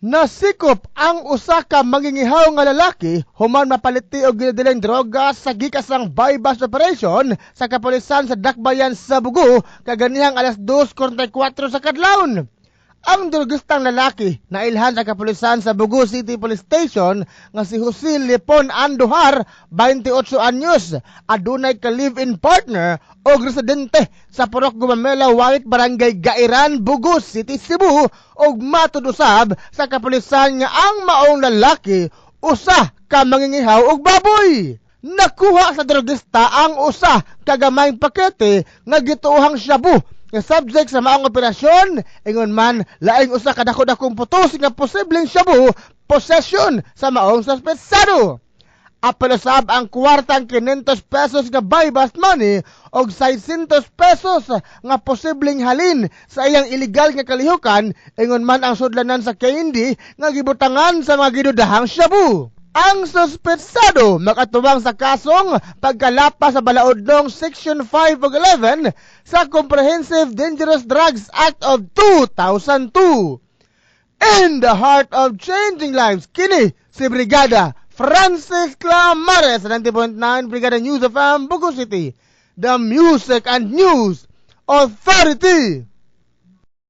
Nasikop ang usa ka mangingihaw nga lalaki human mapaliti og ginadiling droga sa gikasang bypass operation sa kapulisan sa Dakbayan sa Bugu kaganihang alas 2:44 sa kadlawon. Ang drogistang lalaki nailhan sa kapulisan sa Bugu City Police Station nga si Jose Lipon Andujar, 28 anyos, adunay ka live-in partner o residente sa Purok Gumamela White Barangay Gairan, Bugu City, Cebu, og matudusab sa kapulisan nga ang maong lalaki usa ka mangingihaw og baboy. Nakuha sa drogista ang usa ka gamayng pakete nga gituohang shabu nga subject sa maong operasyon, ingon man laing usa ka dako-dakong putos nga posibleng shabu possession sa maong suspetsado. Apelusab ang kwartang 500 pesos nga bypass money og 600 pesos nga posibleng halin sa iyang illegal nga kalihukan, ingon man ang sudlanan sa KND nga gibutangan sa mga ginudahang shabu. Ang suspetsado makatuwang sa kasong pagkalapa sa balaodnong Section 5 ug 11 sa Comprehensive Dangerous Drugs Act of 2002. In the heart of changing lives, kini si Brigada Francis Clamares sa 90.9 Brigada News of Bugu City, the Music and News Authority.